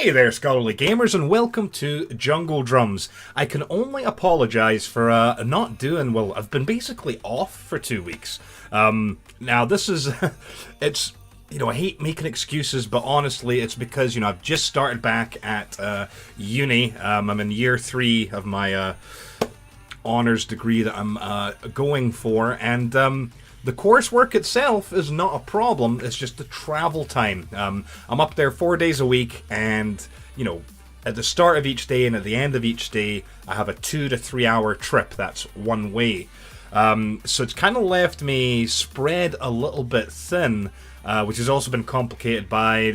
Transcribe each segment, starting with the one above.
Hey there, scholarly gamers, and welcome to Jungle Drums. I can only apologise for not doing well. I've been basically off for 2 weeks. Now this is, it's, I hate making excuses, but honestly, it's because I've just started back at uni. I'm in year 3 of my honours degree that I'm going for, and the coursework itself is not a problem. It's just the travel time. I'm up there 4 days a week, and at the start of each day and at the end of each day, I have a 2 to 3 hour trip. That's one way. So it's kind of left me spread a little bit thin, which has also been complicated by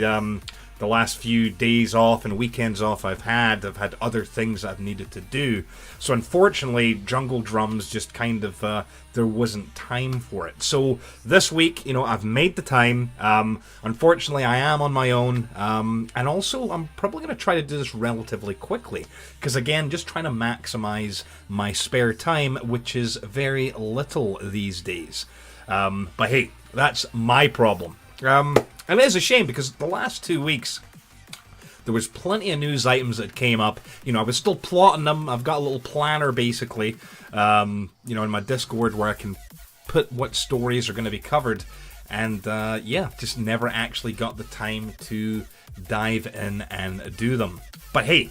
the last few days off and weekends off I've had other things I've needed to do. So unfortunately, Jungle Drums just kind of, there wasn't time for it. So this week, I've made the time. Unfortunately, I am on my own. And also, I'm probably going to try to do this relatively quickly. Because again, just trying to maximize my spare time, which is very little these days. But hey, that's my problem. And it is a shame because the last 2 weeks there was plenty of news items that came up. I was still plotting them. I've got a little planner basically, in my Discord where I can put what stories are going to be covered. And just never actually got the time to dive in and do them. But hey,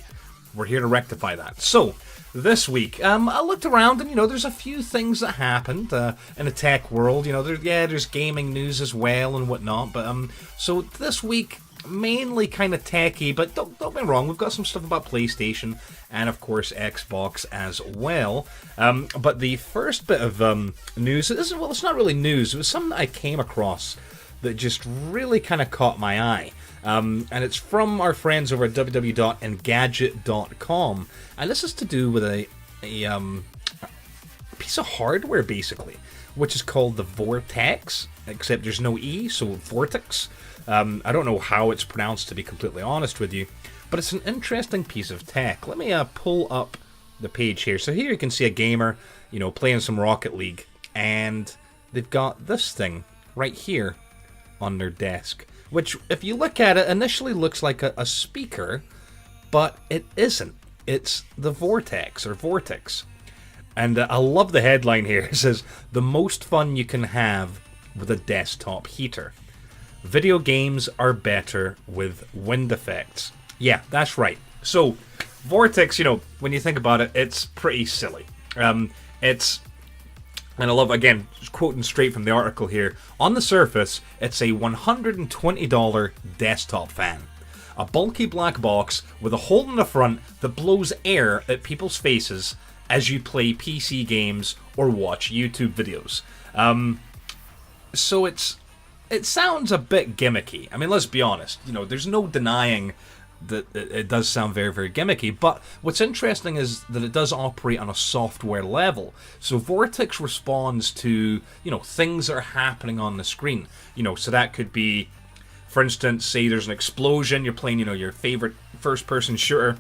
we're here to rectify that. So this week, I looked around and, there's a few things that happened in the tech world. There's gaming news as well and whatnot. But so this week, mainly kind of techy, but don't get me wrong, we've got some stuff about PlayStation and, of course, Xbox as well. But the first bit of news, it's not really news. It was something that I came across that just really kind of caught my eye. And it's from our friends over at www.engadget.com, and this is to do with a piece of hardware, basically, which is called the Vortex, except there's no E, so Vortex. I don't know how it's pronounced, to be completely honest with you, but it's an interesting piece of tech. Let me pull up the page here. So here you can see a gamer, playing some Rocket League, and they've got this thing right here on their desk, which, if you look at it, initially looks like a speaker, but it isn't. It's the Vortex, or Vortex. And I love the headline here. It says, "The most fun you can have with a desktop heater. Video games are better with wind effects." Yeah, that's right. So, Vortex, when you think about it, it's pretty silly. And I love, again, just quoting straight from the article here, on the surface, it's a $120 desktop fan. A bulky black box with a hole in the front that blows air at people's faces as you play PC games or watch YouTube videos. So it sounds a bit gimmicky. I mean, let's be honest. There's no denying that it does sound very, very gimmicky, but what's interesting is that it does operate on a software level. So Vortex responds to, things that are happening on the screen. So that could be, for instance, say there's an explosion, you're playing, your favorite first-person shooter,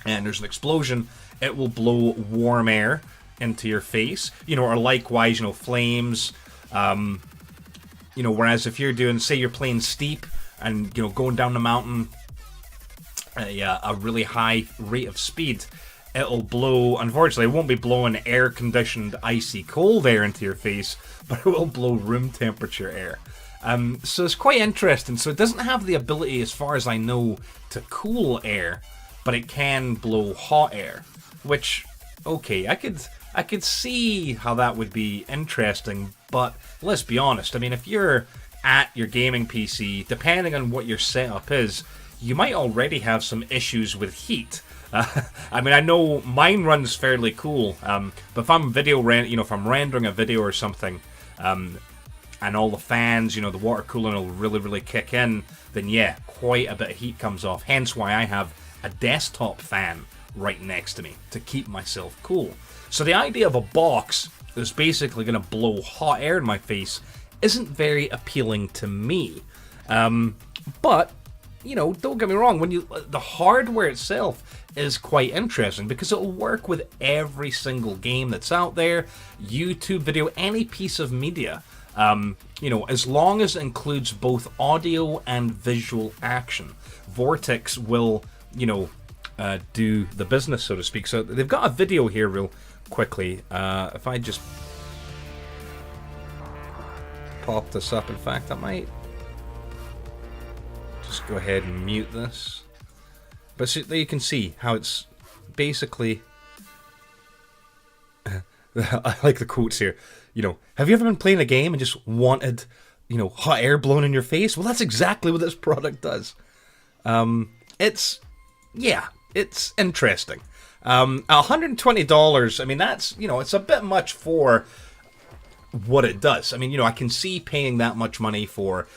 and there's an explosion, it will blow warm air into your face, or likewise, flames, whereas if you're doing, say you're playing Steep, and, going down the mountain, a really high rate of speed, it'll blow, unfortunately, it won't be blowing air-conditioned, icy cold air into your face, but it will blow room temperature air. So it's quite interesting. So it doesn't have the ability, as far as I know, to cool air, but it can blow hot air, which, okay, I could see how that would be interesting, but let's be honest, I mean, if you're at your gaming PC, depending on what your setup is, you might already have some issues with heat. I mean, I know mine runs fairly cool, but if I'm if I'm rendering a video or something, and all the fans, the water cooling will really, really kick in, then yeah, quite a bit of heat comes off. Hence why I have a desktop fan right next to me to keep myself cool. So the idea of a box that's basically going to blow hot air in my face isn't very appealing to me. But don't get me wrong, the hardware itself is quite interesting because it'll work with every single game that's out there, YouTube video, any piece of media. As long as it includes both audio and visual action, Vortex will, do the business, so to speak. So they've got a video here real quickly. If I just pop this up, in fact, I might just go ahead and mute this. But so there you can see how it's basically... I like the quotes here. Have you ever been playing a game and just wanted, hot air blown in your face? Well, that's exactly what this product does. It's interesting. $120, I mean, that's, it's a bit much for what it does. I mean, I can see paying that much money for,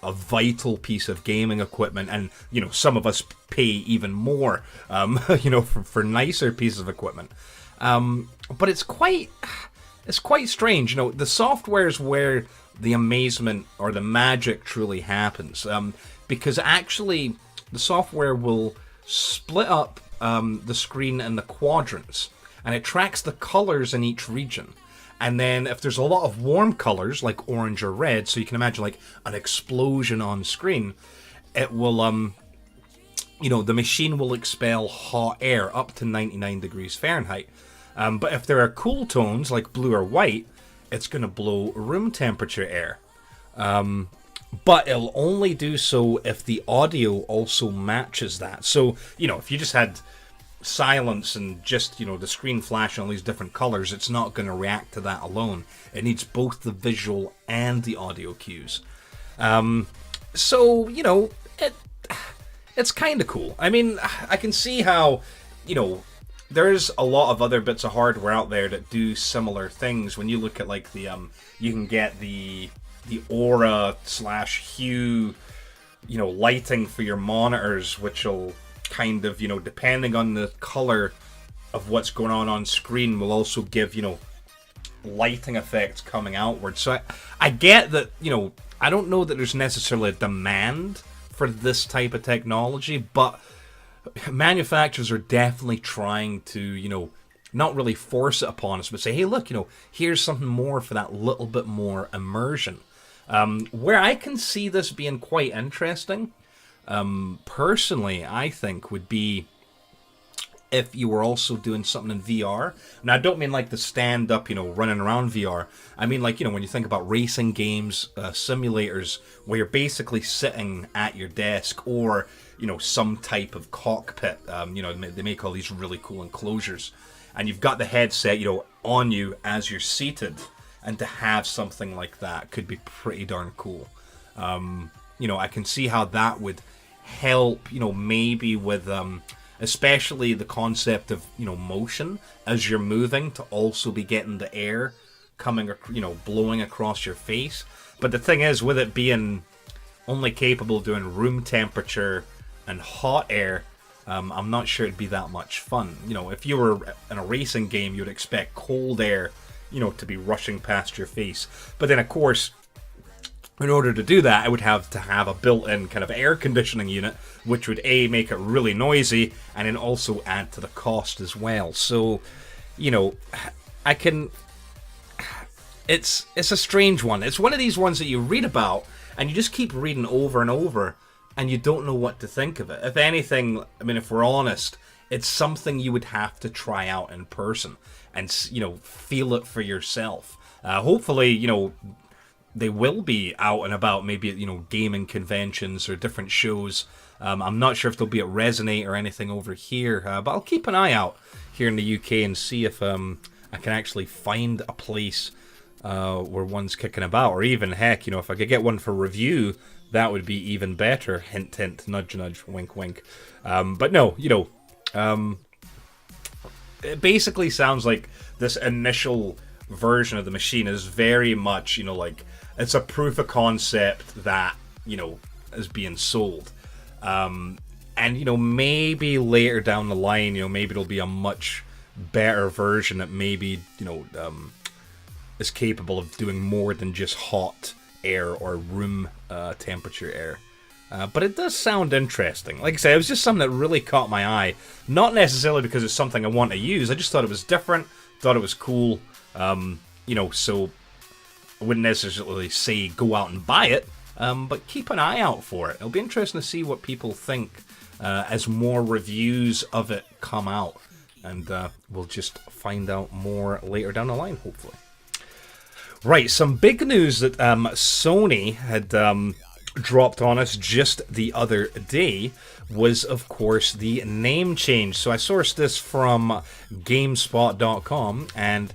a vital piece of gaming equipment, and, some of us pay even more, for nicer pieces of equipment. But it's quite strange. The software is where the amazement or the magic truly happens. Because actually, the software will split up the screen in the quadrants, and it tracks the colors in each region. And then if there's a lot of warm colors, like orange or red, so you can imagine like an explosion on screen, it will, the machine will expel hot air up to 99 degrees Fahrenheit. But if there are cool tones, like blue or white, it's going to blow room temperature air. But it'll only do so if the audio also matches that. So, if you just had silence and just, the screen flashing all these different colors, it's not going to react to that alone. It needs both the visual and the audio cues. So, it's kind of cool. I mean, I can see how, there's a lot of other bits of hardware out there that do similar things. When you look at like the you can get the aura / hue, lighting for your monitors, which will kind of, depending on the color of what's going on screen, will also give, lighting effects coming outward. So I get that, I don't know that there's necessarily a demand for this type of technology, but manufacturers are definitely trying to, not really force it upon us, but say, hey, look, here's something more for that little bit more immersion. Where I can see this being quite interesting, personally, I think, would be if you were also doing something in VR. Now, I don't mean like the stand-up, running around VR. I mean like, when you think about racing games, simulators, where you're basically sitting at your desk, or some type of cockpit. They make all these really cool enclosures, and you've got the headset, on you as you're seated, and to have something like that could be pretty darn cool. I can see how that would help, maybe with, especially the concept of, motion as you're moving, to also be getting the air coming, blowing across your face. But the thing is, with it being only capable of doing room temperature and hot air, I'm not sure it'd be that much fun. If you were in a racing game, you'd expect cold air, to be rushing past your face. But then, of course, in order to do that, I would have to have a built-in kind of air conditioning unit, which would make it really noisy, and then also add to the cost as well. So, I can... It's a strange one. It's one of these ones that you read about, and you just keep reading over and over, and you don't know what to think of it. If anything, I mean, if we're honest, it's something you would have to try out in person and, feel it for yourself. Hopefully, they will be out and about, maybe at, gaming conventions or different shows. I'm not sure if they'll be at Resonate or anything over here, but I'll keep an eye out here in the UK and see if I can actually find a place where one's kicking about, or even, heck, if I could get one for review, that would be even better. Hint, hint, nudge, nudge, wink, wink. But no, it basically sounds like this initial version of the machine is very much, like, it's a proof of concept that, is being sold. And, maybe later down the line, maybe it'll be a much better version that maybe, is capable of doing more than just hot air or room temperature air. But it does sound interesting. Like I said, it was just something that really caught my eye. Not necessarily because it's something I want to use. I just thought it was different, thought it was cool. So I wouldn't necessarily say go out and buy it, but keep an eye out for it. It'll be interesting to see what people think as more reviews of it come out. And we'll just find out more later down the line, hopefully. Right, some big news that Sony had dropped on us just the other day was, of course, the name change. So I sourced this from GameSpot.com, and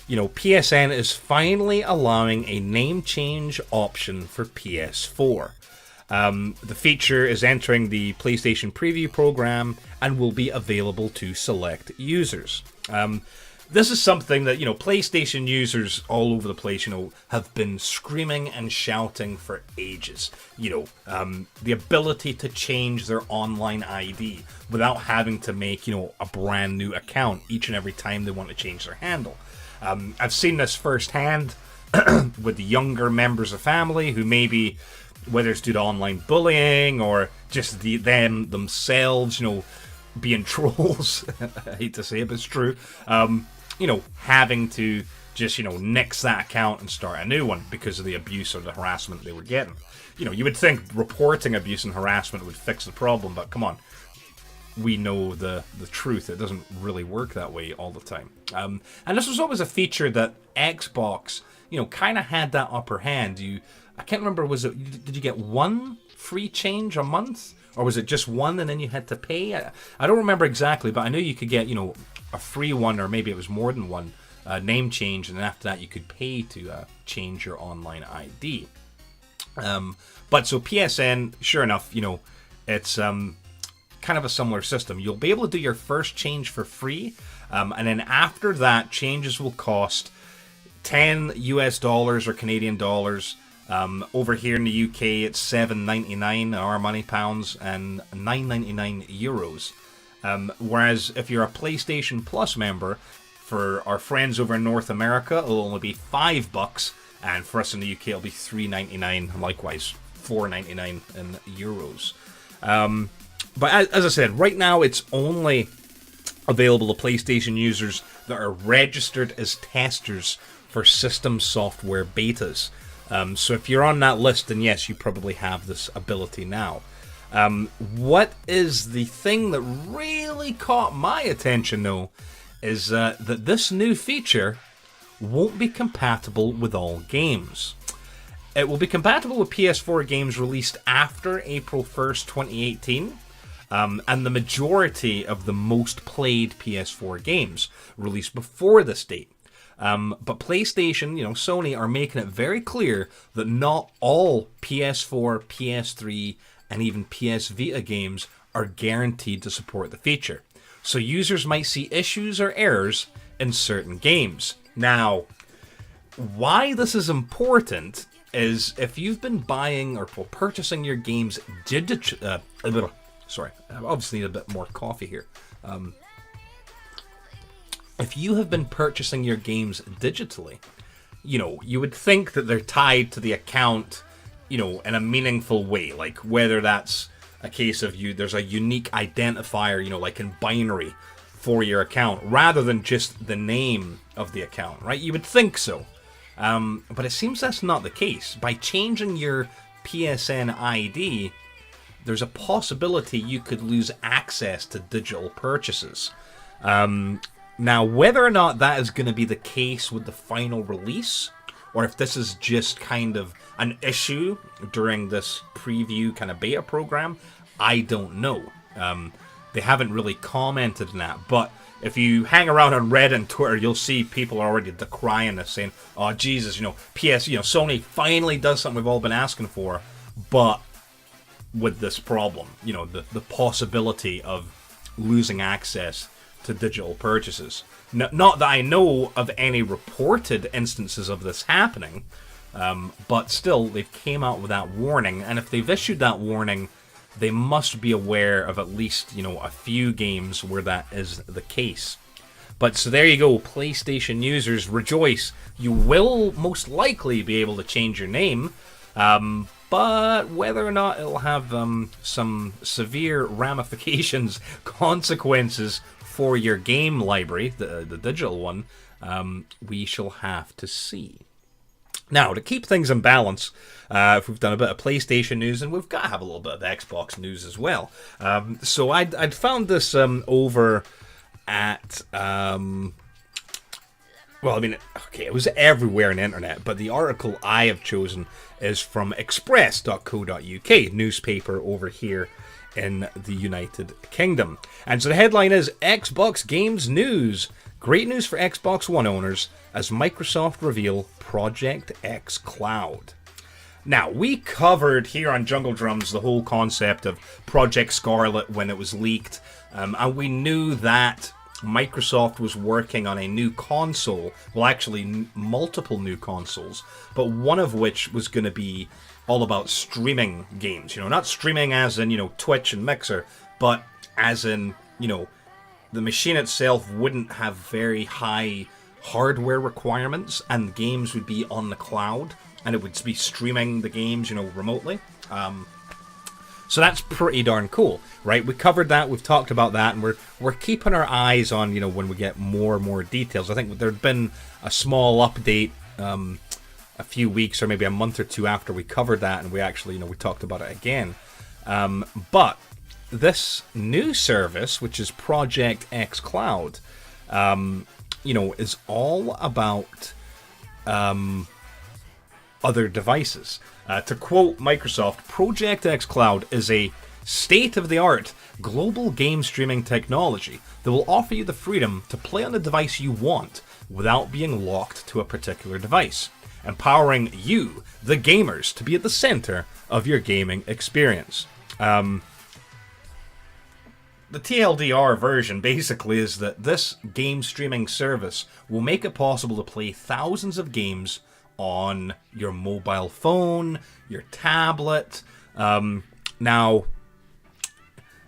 PSN is finally allowing a name change option for PS4. The feature is entering the PlayStation Preview program and will be available to select users. This is something that, PlayStation users all over the place, have been screaming and shouting for ages. The ability to change their online ID without having to make, a brand new account each and every time they want to change their handle. I've seen this firsthand with the younger members of family who maybe, whether it's due to online bullying or just them themselves, being trolls, I hate to say it, but it's true, having to just, nix that account and start a new one because of the abuse or the harassment they were getting. You would think reporting abuse and harassment would fix the problem, but come on. We know the truth. It doesn't really work that way all the time. And this was always a feature that Xbox, kind of had that upper hand. I can't remember, did you get one free change a month? Or was it just one and then you had to pay? I don't remember exactly, but I know you could get, a free one, or maybe it was more than one name change, and then after that you could pay to change your online ID. But so PSN, sure enough, it's kind of a similar system. You'll be able to do your first change for free, and then after that, changes will cost $10 US or Canadian dollars. Over here in the UK, it's $7.99 our money pounds and €9.99 euros. Whereas if you're a PlayStation Plus member, for our friends over in North America, it'll only be $5, and for us in the UK, it'll be $3.99. Likewise, $4.99 in euros. But as I said, right now it's only available to PlayStation users that are registered as testers for system software betas. So if you're on that list, then yes, you probably have this ability now. What is the thing that really caught my attention, though, is that this new feature won't be compatible with all games. It will be compatible with PS4 games released after April 1st, 2018, and the majority of the most played PS4 games released before this date. But PlayStation, Sony are making it very clear that not all PS4, PS3, and even PS Vita games are guaranteed to support the feature. So users might see issues or errors in certain games. Now, why this is important is if you've been buying or purchasing your games sorry, I obviously need a bit more coffee here. If you have been purchasing your games digitally, you would think that they're tied to the account, in a meaningful way. Like whether that's a case of there's a unique identifier, like in binary for your account, rather than just the name of the account, right? You would think so. But it seems that's not the case. By changing your PSN ID, there's a possibility you could lose access to digital purchases. Now, whether or not that is going to be the case with the final release, or if this is just kind of an issue during this preview kind of beta program, I don't know. They haven't really commented on that, but if you hang around on Reddit and Twitter, you'll see people already decrying this, saying, "Oh Jesus, Sony finally does something we've all been asking for," but with this problem, the possibility of losing access to digital purchases. Not that I know of any reported instances of this happening, but still, they've came out with that warning, and if they've issued that warning, they must be aware of at least, a few games where that is the case. But so there you go, PlayStation users, rejoice. You will most likely be able to change your name, but whether or not it'll have some severe ramifications, consequences for your game library, the digital one, we shall have to see. Now, to keep things in balance, we've done a bit of PlayStation news, and we've got to have a little bit of Xbox news as well. So I'd found this over at... well, I mean, okay, it was everywhere on the internet, but the article I have chosen is from express.co.uk, newspaper over here in the United Kingdom. And so the headline is Xbox Games News. Great news for Xbox One owners as Microsoft reveal Project X Cloud. Now, we covered here on Jungle Drums the whole concept of Project Scarlet when it was leaked, and we knew that Microsoft was working on a new console, well actually multiple new consoles, but one of which was going to be all about streaming games. Not streaming as in, Twitch and Mixer, but as in, the machine itself wouldn't have very high hardware requirements, and games would be on the cloud, and it would be streaming the games, remotely. So that's pretty darn cool, right? We covered that, we've talked about that, and we're keeping our eyes on, when we get more and more details. I think there'd been a small update a few weeks or maybe a month or two after we covered that, and we actually, we talked about it again. But this new service, which is Project X Cloud, is all about other devices. To quote Microsoft, Project X Cloud is a state-of-the-art global game streaming technology that will offer you the freedom to play on the device you want without being locked to a particular device, empowering you, the gamers, to be at the center of your gaming experience. The TLDR version basically is that this game streaming service will make it possible to play thousands of games on your mobile phone, your tablet. Now,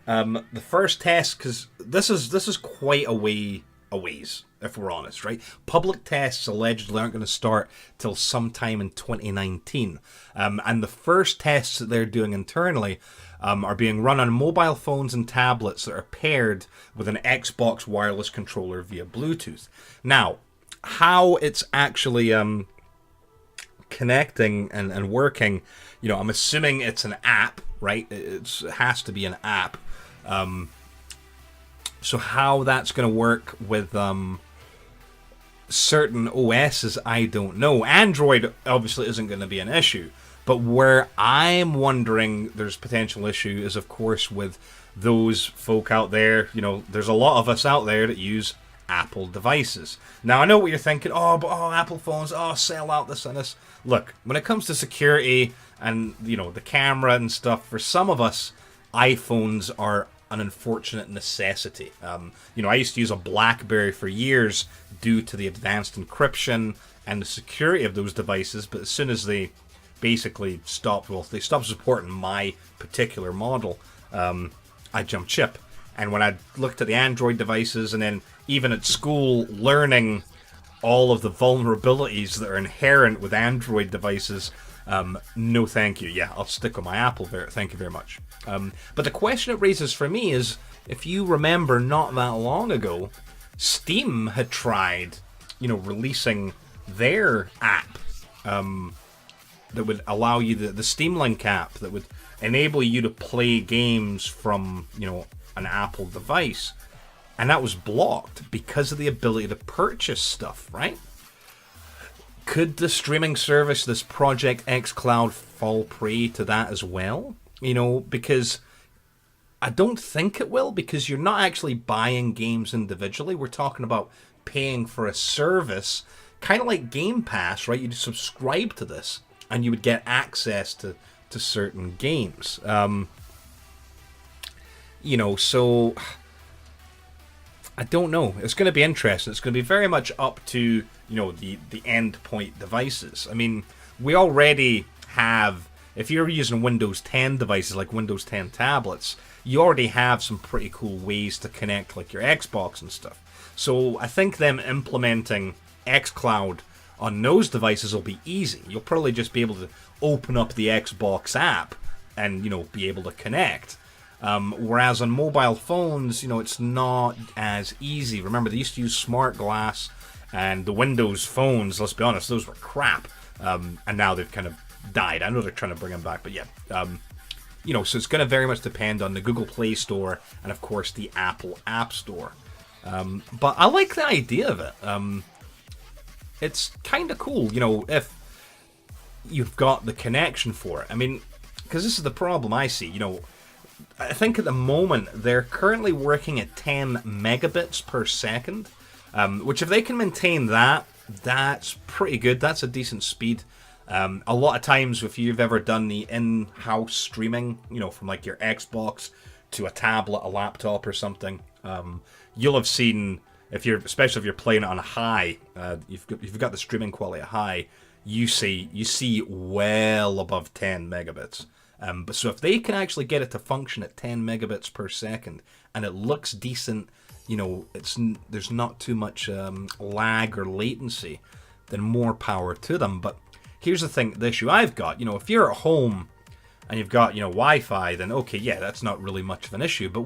the first test, because this is quite a ways, if we're honest, right? Public tests allegedly aren't going to start till sometime in 2019, and the first tests that they're doing internally are being run on mobile phones and tablets that are paired with an Xbox wireless controller via Bluetooth. Now, how it's actually connecting and working, I'm assuming it's an app, right? It has to be an app. So how that's going to work with certain OSs, I don't know. Android obviously isn't going to be an issue, but where I'm wondering there's potential issue is, of course, with those folk out there. There's a lot of us out there that use Apple devices. Now, I know what you're thinking. Apple phones, sell out this and this. Look, when it comes to security and, the camera and stuff, for some of us, iPhones are an unfortunate necessity. I used to use a BlackBerry for years due to the advanced encryption and the security of those devices, but as soon as they basically stopped supporting my particular model, I jumped ship. And when I looked at the Android devices, and then even at school learning all of the vulnerabilities that are inherent with Android devices, no thank you. Yeah, I'll stick with my Apple. Thank you very much. But the question it raises for me is, if you remember not that long ago, Steam had tried, releasing their app that would allow you, the Steam Link app, that would enable you to play games from, an Apple device. And that was blocked because of the ability to purchase stuff, right? Could the streaming service, this Project X Cloud, fall prey to that as well? Because I don't think it will, because you're not actually buying games individually. We're talking about paying for a service, kind of like Game Pass, right? You'd subscribe to this, and you would get access to certain games. So I don't know. It's going to be interesting. It's going to be very much up to, the endpoint devices. I mean, we already have, if you're using Windows 10 devices like Windows 10 tablets, you already have some pretty cool ways to connect like your Xbox and stuff. So I think them implementing xCloud on those devices will be easy. You'll probably just be able to open up the Xbox app and, be able to connect. Whereas on mobile phones, it's not as easy. Remember, they used to use Smart Glass, and the Windows phones, let's be honest, those were crap. and now they've kind of died. I know they're trying to bring them back, but yeah. So it's going to very much depend on the Google Play Store and, of course, the Apple App Store. But I like the idea of it. It's kind of cool, if you've got the connection for it. I mean, because this is the problem I see. I think at the moment they're currently working at 10 megabits per second, which if they can maintain that, that's pretty good. That's a decent speed. A lot of times, if you've ever done the in-house streaming, from like your Xbox to a tablet, a laptop, or something, you'll have seen, especially if you're playing it on a high, you've got the streaming quality at high, you see well above 10 megabits. But so if they can actually get it to function at 10 megabits per second, and it looks decent, there's not too much lag or latency, then more power to them. But here's the issue I've got. If you're at home and you've got, Wi-Fi, then okay, yeah, that's not really much of an issue. But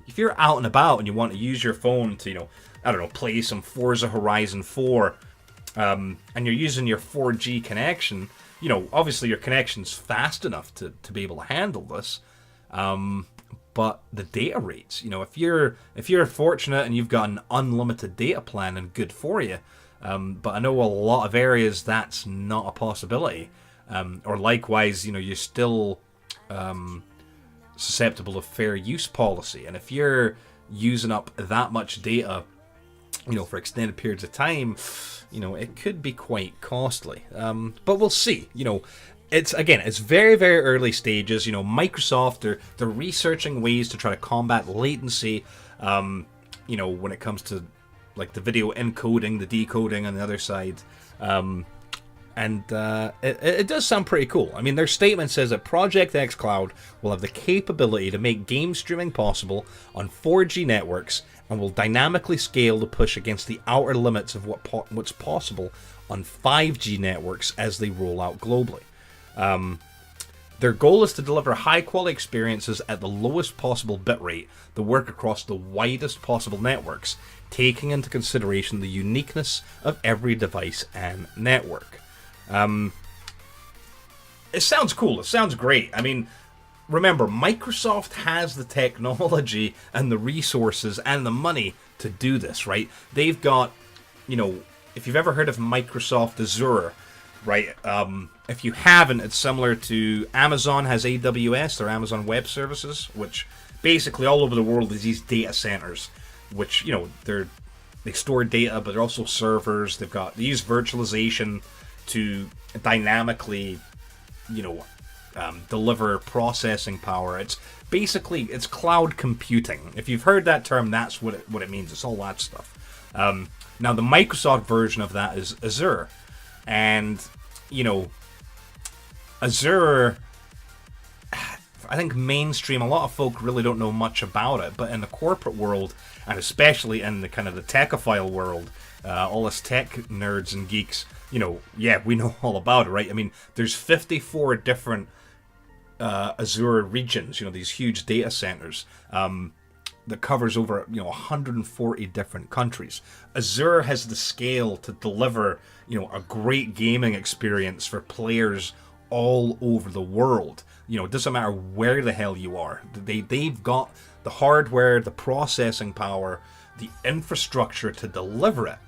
if you're out and about and you want to use your phone to, play some Forza Horizon 4, and you're using your 4G connection, obviously your connection's fast enough to be able to handle this. But the data rates, if you're fortunate and you've got an unlimited data plan and good for you, but I know a lot of areas that's not a possibility. Or likewise, you're still susceptible of fair use policy. And if you're using up that much data, for extended periods of time, it could be quite costly. But we'll see. It's very, very early stages. Microsoft, they're researching ways to try to combat latency, when it comes to like the video encoding, the decoding on the other side. It does sound pretty cool. I mean, their statement says that Project xCloud will have the capability to make game streaming possible on 4G networks and will dynamically scale to push against the outer limits of what's possible on 5G networks as they roll out globally. Their goal is to deliver high-quality experiences at the lowest possible bitrate that work across the widest possible networks, taking into consideration the uniqueness of every device and network. It sounds cool. It sounds great. I mean, remember, Microsoft has the technology and the resources and the money to do this, right? They've got, if you've ever heard of Microsoft Azure, right? If you haven't, it's similar to Amazon has AWS, their Amazon Web Services, which basically all over the world is these data centers, which, they store data, but they're also servers. They use virtualization to dynamically, deliver processing power. It's cloud computing. If you've heard that term, that's what it means. It's all that stuff. Now, the Microsoft version of that is Azure. And, Azure, I think mainstream, a lot of folk really don't know much about it, but in the corporate world, and especially in the kind of the techophile world, all us tech nerds and geeks, we know all about it, right? I mean, there's 54 different Azure regions, these huge data centers, that covers over 140 different countries. Azure has the scale to deliver a great gaming experience for players all over the world. It doesn't matter where the hell you are. They've got the hardware, the processing power, the infrastructure to deliver it.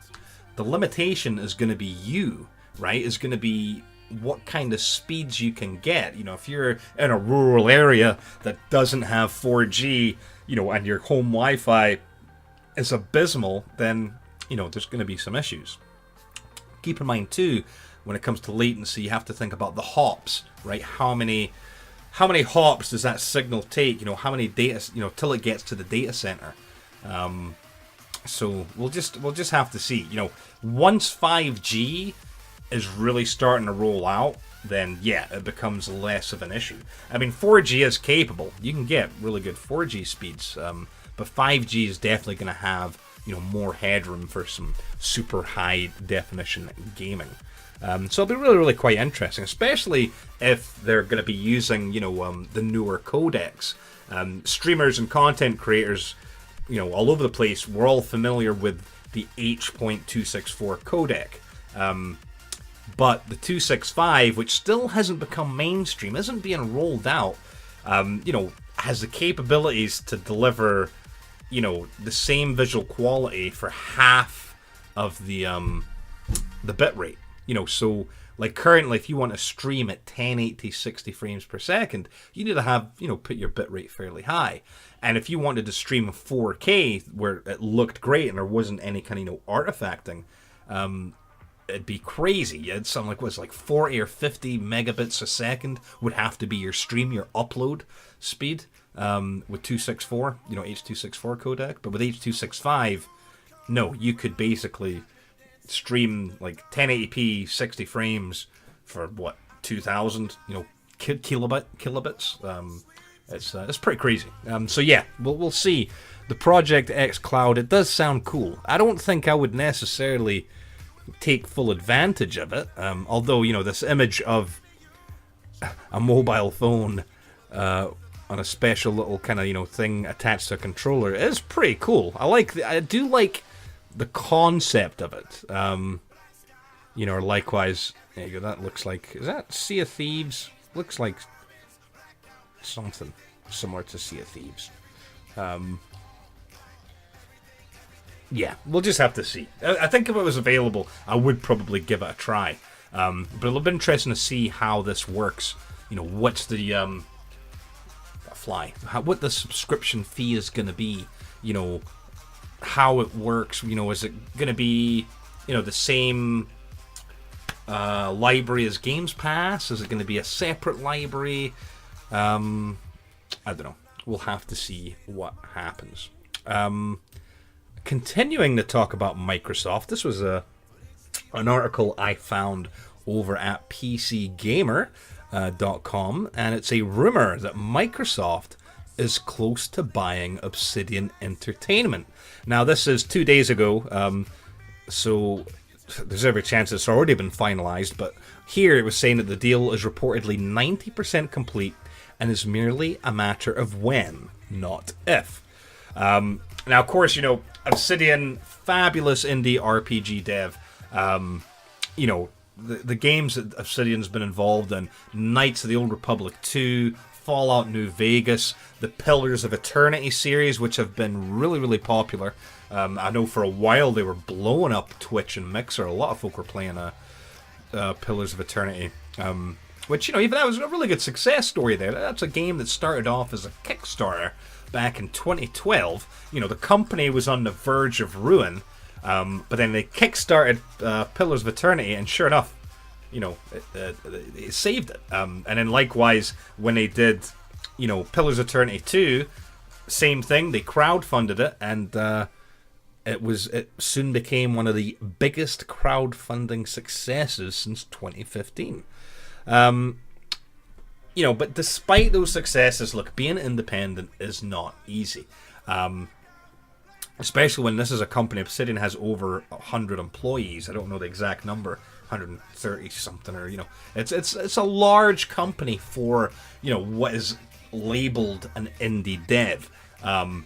The limitation is going to be you, right? Is going to be what kind of speeds you can get. If you're in a rural area that doesn't have 4G, and your home Wi-Fi is abysmal, then, there's going to be some issues. Keep in mind, too, when it comes to latency, you have to think about the hops, right? How many hops does that signal take? How many data, till it gets to the data center. So we'll just have to see. Once 5G is really starting to roll out, then yeah, it becomes less of an issue. I mean, 4G is capable. You can get really good 4G speeds, but 5G is definitely going to have more headroom for some super high definition gaming. So it'll be really, really quite interesting, especially if they're going to be using the newer codecs. Streamers and content creators, all over the place, we're all familiar with the H.264 codec. But the 265, which still hasn't become mainstream, isn't being rolled out, has the capabilities to deliver, the same visual quality for half of the bitrate. So like currently, if you want to stream at 1080 60 frames per second, you need to have, put your bitrate fairly high. And if you wanted to stream 4K where it looked great and there wasn't any kind of, artifacting, it'd be crazy. It's something like, what's like 40 or 50 megabits a second would have to be your stream, your upload speed, with 264, H.264 codec. But with H.265, no, you could basically stream like 1080p 60 frames for what, 2000 kilobits. It's pretty crazy. So yeah, we'll see. The Project X Cloud, it does sound cool. I don't think I would necessarily take full advantage of it, although this image of a mobile phone on a special little kind of thing attached to a controller is pretty cool. I do like the concept of it. Or likewise, there you go, that looks like, is that Sea of Thieves? Looks like something similar to Sea of Thieves. Yeah, we'll just have to see. I think if it was available, I would probably give it a try. But it'll be interesting to see how this works. What's the what the subscription fee is going to be. How it works. Is it going to be the same library as Games Pass? Is it going to be a separate library? I don't know. We'll have to see what happens. Continuing to talk about Microsoft, this was an article I found over at PCGamer.com, and it's a rumor that Microsoft is close to buying Obsidian Entertainment. Now, this is 2 days ago, so there's every chance it's already been finalized, but here it was saying that the deal is reportedly 90% complete and is merely a matter of when, not if. Now, of course, Obsidian, fabulous indie RPG dev. The games that Obsidian's been involved in, Knights of the Old Republic 2, Fallout New Vegas, the Pillars of Eternity series, which have been really, really popular. I know for a while they were blowing up Twitch and Mixer. A lot of folk were playing Pillars of Eternity. Which, even that was a really good success story there. That's a game that started off as a Kickstarter back in 2012. The company was on the verge of ruin, but then they kickstarted Pillars of Eternity, and sure enough, it saved it. And then likewise, when they did, Pillars of Eternity 2, same thing. They crowdfunded it, and it soon became one of the biggest crowdfunding successes since 2015. But despite those successes, look, being independent is not easy. Especially when this is a company, Obsidian has over 100 employees. I don't know the exact number, 130 something, or it's a large company for what is labeled an indie dev. And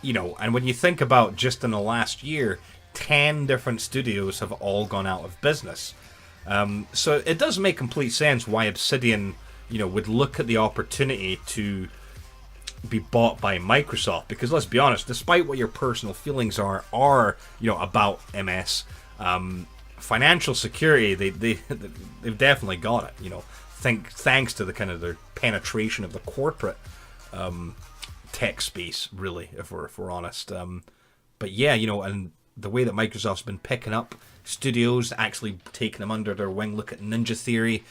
when you think about just in the last year, 10 different studios have all gone out of business. So it does make complete sense why Obsidian, would look at the opportunity to be bought by Microsoft, because let's be honest, despite what your personal feelings are about MS, financial security, they've definitely got it. Thanks to the kind of their penetration of the corporate tech space, really, if we're honest. But yeah, and the way that Microsoft's been picking up studios, actually taking them under their wing. Look at Ninja Theory,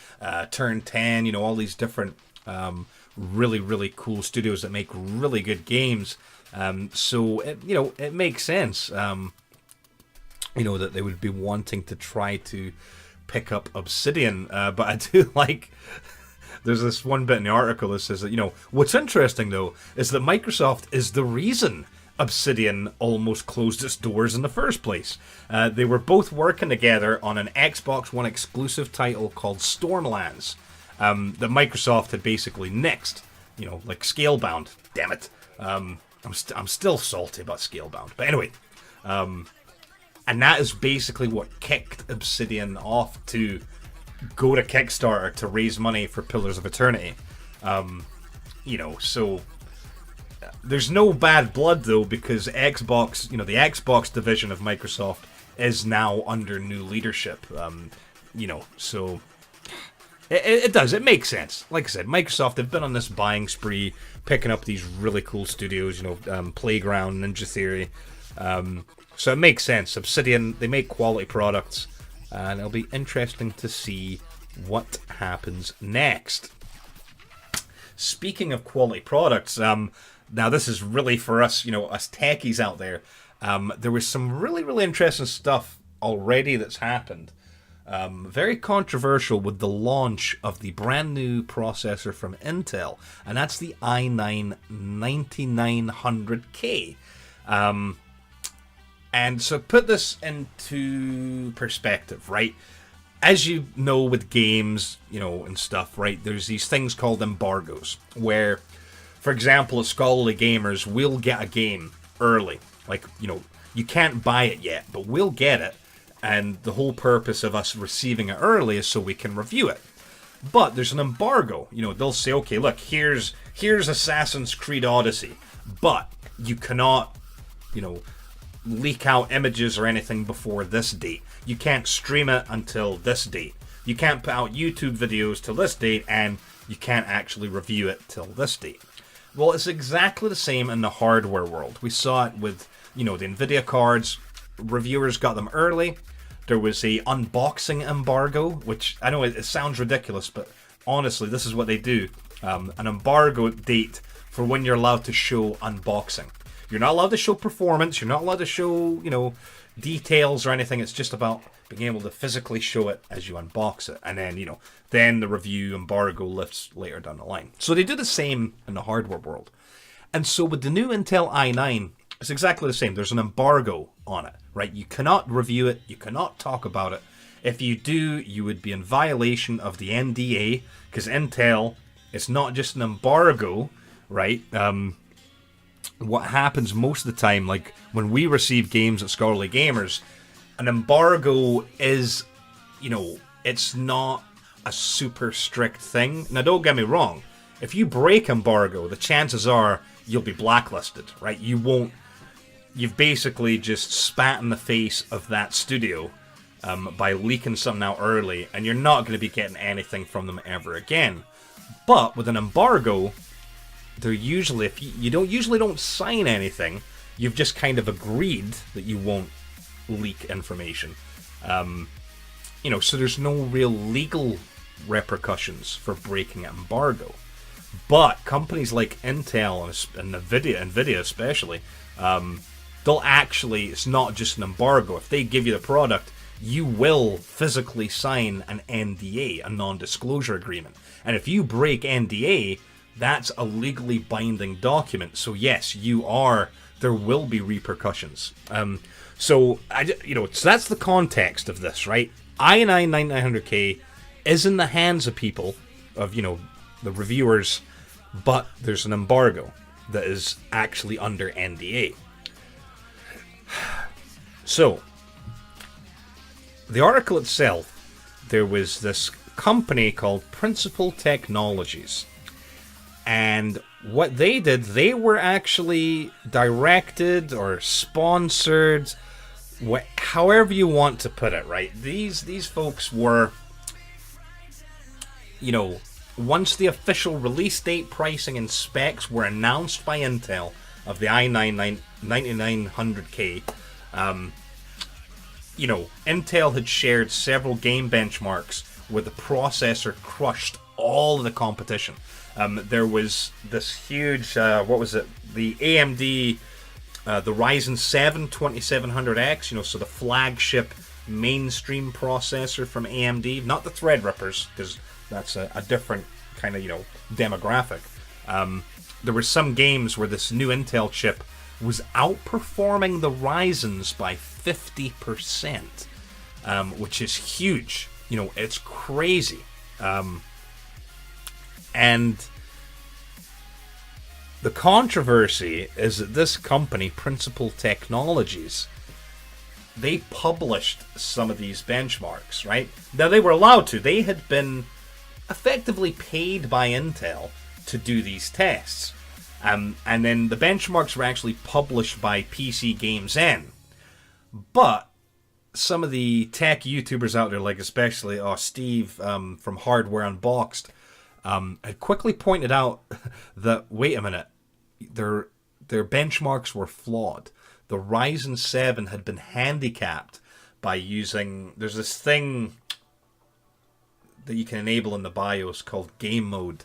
Turn 10, all these different really, really cool studios that make really good games. So it makes sense, that they would be wanting to try to pick up Obsidian. But I do like, there's this one bit in the article that says that, what's interesting though is that Microsoft is the reason Obsidian almost closed its doors in the first place. They were both working together on an Xbox One exclusive title called Stormlands, that Microsoft had basically nixed, like Scalebound. Damn it. I'm still salty about Scalebound. But anyway, And that is basically what kicked Obsidian off to go to Kickstarter to raise money for Pillars of Eternity. So there's no bad blood though, because Xbox, the Xbox division of Microsoft is now under new leadership. So it does. It makes sense. Like I said, Microsoft, they've been on this buying spree, picking up these really cool studios, Playground, Ninja Theory. So it makes sense. Obsidian, they make quality products, and it'll be interesting to see what happens next. Speaking of quality products, now this is really for us, us techies out there. There was some really, really interesting stuff already that's happened. Very controversial with the launch of the brand new processor from Intel, and that's the i9 9900K. And so put this into perspective, right? As you know, with games, and stuff, right? There's these things called embargoes, where, for example, at Scholarly Gamers, we'll get a game early. Like, you can't buy it yet, but we'll get it. And the whole purpose of us receiving it early is so we can review it. But there's an embargo. They'll say, okay, look, here's Assassin's Creed Odyssey, but you cannot, leak out images or anything before this date. You can't stream it until this date. You can't put out YouTube videos till this date, and you can't actually review it till this date. Well, it's exactly the same in the hardware world. We saw it with, the Nvidia cards. Reviewers got them early. There was a unboxing embargo, which I know it sounds ridiculous, but honestly, this is what they do. An embargo date for when you're allowed to show unboxing. You're not allowed to show performance. You're not allowed to show, details or anything. It's just about being able to physically show it as you unbox it. And then, then the review embargo lifts later down the line. So they do the same in the hardware world. And so with the new Intel i9, it's exactly the same. There's an embargo on it, right? You cannot review it. You cannot talk about it. If you do, you would be in violation of the NDA, because Intel, it's not just an embargo, right? What happens most of the time, like when we receive games at Scholarly Gamers, an embargo is, it's not a super strict thing. Now, don't get me wrong. If you break embargo, the chances are you'll be blacklisted, right? You've basically just spat in the face of that studio by leaking something out early, and you're not going to be getting anything from them ever again. But with an embargo, they're usually, if you don't sign anything, you've just kind of agreed that you won't leak information. So there's no real legal repercussions for breaking an embargo. But companies like Intel and Nvidia especially, they'll actually, it's not just an embargo. If they give you the product, you will physically sign an NDA, a non-disclosure agreement. And if you break NDA, that's a legally binding document. So yes, there will be repercussions. So that's the context of this, right? i9 9900K is in the hands of people, of, the reviewers, but there's an embargo that is actually under NDA. So, the article itself, there was this company called Principal Technologies. And what they did, they were actually directed or sponsored, however you want to put it, right? These folks were, once the official release date, pricing, and specs were announced by Intel of the i9 9900K, Intel had shared several game benchmarks where the processor crushed all of the competition. There was this huge, the AMD, the Ryzen 7 2700X, so the flagship mainstream processor from AMD, not the Threadrippers, because that's a different kind of, demographic. There were some games where this new Intel chip was outperforming the Ryzen's by 50%, which is huge. It's crazy. And the controversy is that this company, Principal Technologies, they published some of these benchmarks, right? Now, they were allowed to. They had been effectively paid by Intel to do these tests. And then the benchmarks were actually published by PC Games N. But some of the tech YouTubers out there, like especially Steve from Hardware Unboxed, had quickly pointed out that, wait a minute, their benchmarks were flawed. The Ryzen 7 had been handicapped by using... There's this thing that you can enable in the BIOS called game mode,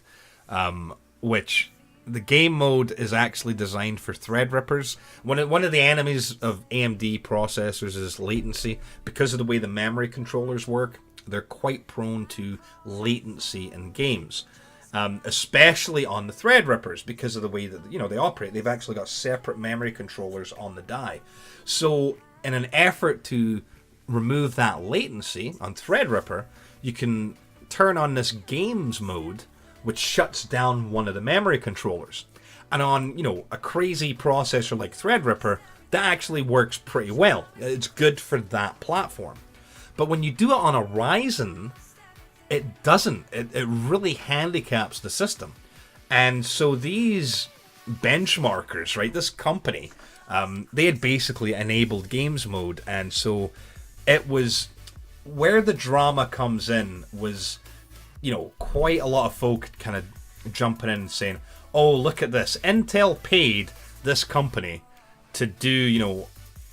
which the game mode is actually designed for Threadrippers. One of the enemies of AMD processors is latency. Because of the way the memory controllers work, they're quite prone to latency in games. Especially on the Threadrippers, because of the way that they operate. They've actually got separate memory controllers on the die. So in an effort to remove that latency on Threadripper, you can turn on this games mode, which shuts down one of the memory controllers. And on a crazy processor like Threadripper, that actually works pretty well. It's good for that platform. But when you do it on a Ryzen, it doesn't. It really handicaps the system. And so these benchmarkers, right, this company, they had basically enabled games mode. And so it was where the drama comes in was, quite a lot of folk kind of jumping in and saying, oh, look at this. Intel paid this company to do,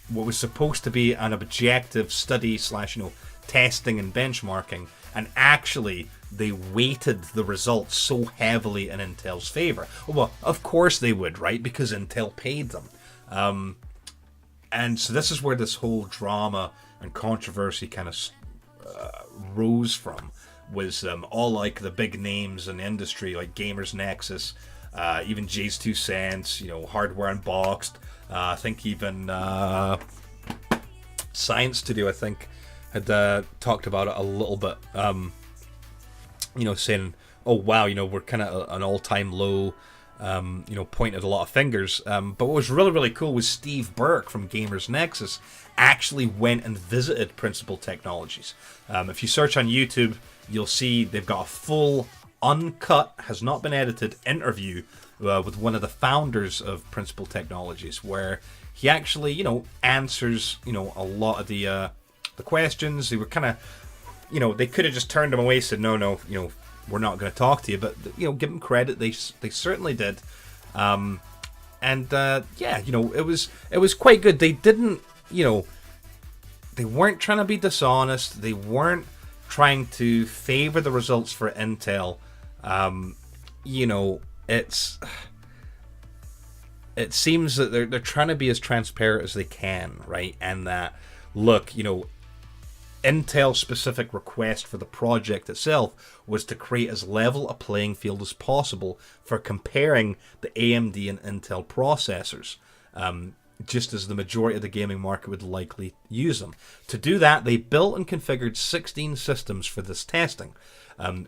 what was supposed to be an objective study / testing and benchmarking. And actually, they weighted the results so heavily in Intel's favor. Well, of course they would, right? Because Intel paid them. And so this is where this whole drama and controversy kind of rose from. Was all like the big names in the industry, like Gamers Nexus, even Jay's 2 Cents, Hardware Unboxed. I think even Science Studio, I think, had talked about it a little bit, saying, oh wow, we're kind of an all-time low, pointed a lot of fingers. But what was really, really cool was Steve Burke from Gamers Nexus actually went and visited Principal Technologies. If you search on YouTube, you'll see they've got a full, uncut, has not been edited interview with one of the founders of Principal Technologies, where he actually, answers, a lot of the questions. They were kind of, they could have just turned him away and said, no, we're not going to talk to you. But, give them credit. They certainly did. It was quite good. They didn't, they weren't trying to be dishonest. They weren't trying to favor the results for Intel. It seems that they're trying to be as transparent as they can, right? And that, look, Intel's specific request for the project itself was to create as level a playing field as possible for comparing the AMD and Intel processors, just as the majority of the gaming market would likely use them. To do that, they built and configured 16 systems for this testing.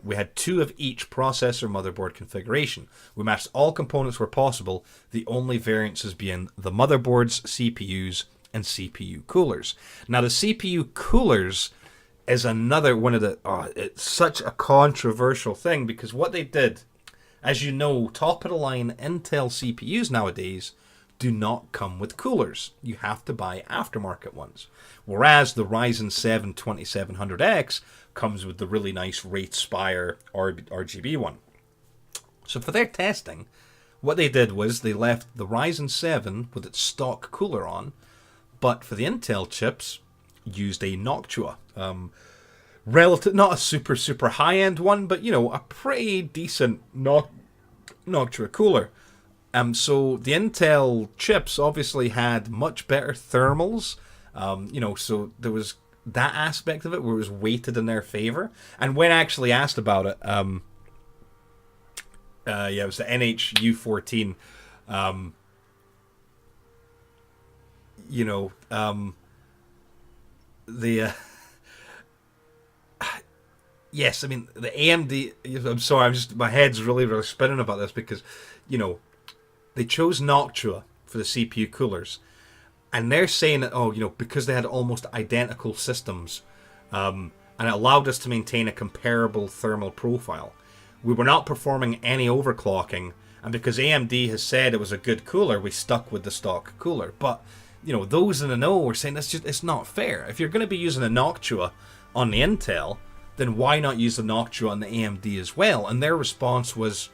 We had 2 of each processor motherboard configuration. We matched all components where possible, the only variances being the motherboards, CPUs, and CPU coolers. Now, the CPU coolers is another one of the... it's such a controversial thing, because what they did, as you know, top-of-the-line Intel CPUs nowadays do not come with coolers. You have to buy aftermarket ones. Whereas the Ryzen 7 2700X comes with the really nice Wraithspire RGB one. So for their testing, what they did was they left the Ryzen 7 with its stock cooler on, but for the Intel chips, used a Noctua. Relative, not a super high-end one, but, a pretty decent Noctua cooler. So the Intel chips obviously had much better thermals, so there was that aspect of it where it was weighted in their favor. And when actually asked about it, it was the NHU14, yes, I mean, the AMD, I'm sorry, my head's really, really spinning about this because, they chose Noctua for the CPU coolers. And they're saying that, oh, because they had almost identical systems, and it allowed us to maintain a comparable thermal profile. We were not performing any overclocking, and because AMD has said it was a good cooler, we stuck with the stock cooler. But, those in the know were saying it's not fair. If you're going to be using a Noctua on the Intel, then why not use the Noctua on the AMD as well? And their response was,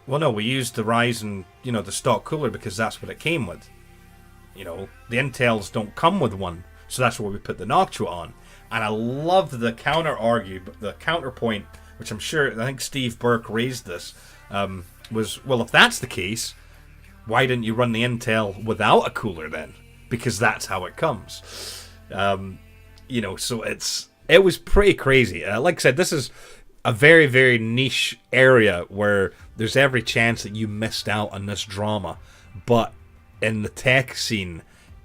well, no, we used the Ryzen, the stock cooler because that's what it came with. The Intels don't come with one, so that's where we put the Noctua on. And I loved the counterpoint, which I think Steve Burke raised this, was, well, if that's the case, why didn't you run the Intel without a cooler then? Because that's how it comes. So it was pretty crazy. Like I said, this is a very, very niche area where there's every chance that you missed out on this drama. But in the tech scene,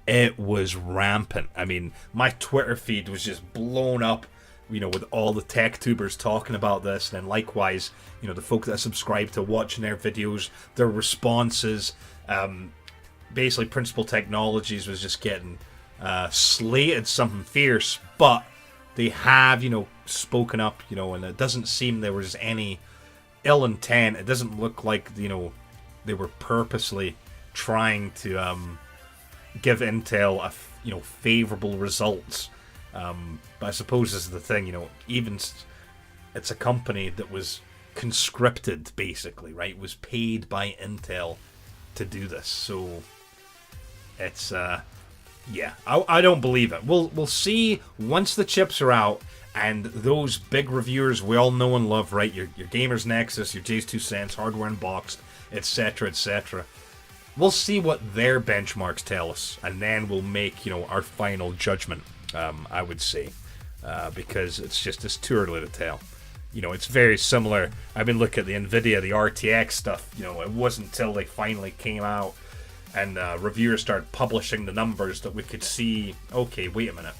it was rampant. I mean, my Twitter feed was just blown up, with all the tech tubers talking about this. And then likewise, the folk that subscribe to watching their videos, their responses. Basically, Principal Technologies was just getting slated something fierce. But they have, spoken up, and it doesn't seem there was any ill intent. It doesn't look like, they were purposely trying to give Intel favorable results. But I suppose this is the thing, even it's a company that was conscripted, basically, right? Was paid by Intel to do this. So it's I don't believe it. We'll see once the chips are out. And those big reviewers we all know and love, right? Your Gamers Nexus, your Jay's 2 Cents, Hardware Unboxed, etc., etc. We'll see what their benchmarks tell us, and then we'll make, our final judgment, I would say, because it's too early to tell. It's very similar. I've been looking at the NVIDIA, the RTX stuff, it wasn't until they finally came out and reviewers started publishing the numbers that we could see, okay, wait a minute,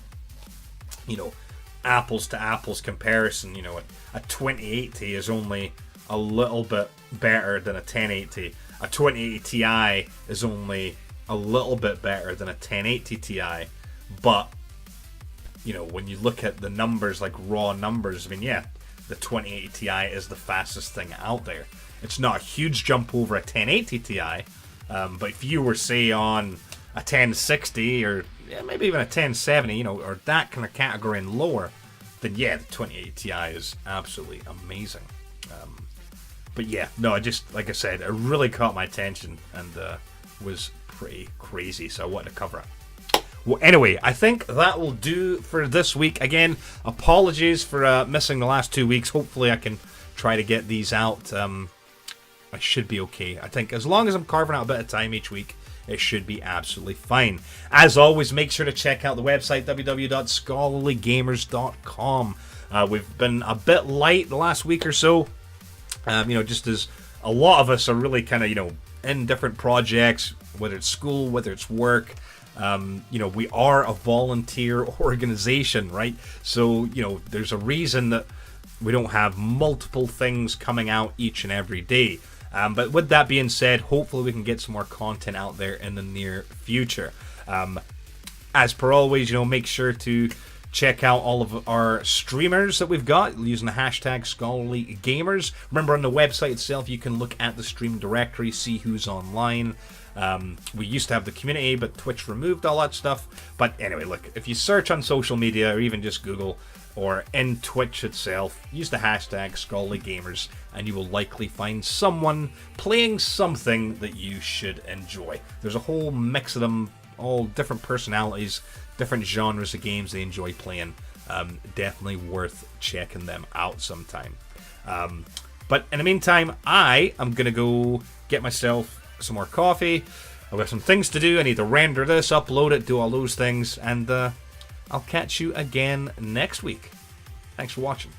apples to apples comparison, a 2080 is only a little bit better than a 1080. A 2080 Ti is only a little bit better than a 1080 Ti. But, when you look at the numbers, like raw numbers, the 2080 Ti is the fastest thing out there. It's not a huge jump over a 1080 Ti, but if you were, say, on a 1060 or maybe even a 1070, or that kind of category and lower, then the 2080 Ti is absolutely amazing. But like I said, it really caught my attention and was pretty crazy, so I wanted to cover it. Well, anyway, I think that will do for this week. Again, apologies for missing the last 2 weeks. Hopefully I can try to get these out. I should be okay. I think as long as I'm carving out a bit of time each week, it should be absolutely fine. As always, make sure to check out the website, www.scholarlygamers.com. We've been a bit light the last week or so. Just as a lot of us are really kind of, in different projects, whether it's school, whether it's work. We are a volunteer organization, right? So, there's a reason that we don't have multiple things coming out each and every day. But with that being said, hopefully we can get some more content out there in the near future. As per always, make sure to check out all of our streamers that we've got using the hashtag ScholarlyGamers. Remember, on the website itself, you can look at the stream directory, see who's online. We used to have the community, but Twitch removed all that stuff. But anyway, look, if you search on social media or even just Google or in Twitch itself, use the hashtag ScholarlyGamers, and you will likely find someone playing something that you should enjoy. There's a whole mix of them, all different personalities, different genres of games they enjoy playing. Definitely worth checking them out sometime. But in the meantime, I am going to go get myself some more coffee. I've got some things to do. I need to render this, upload it, do all those things, and I'll catch you again next week. Thanks for watching.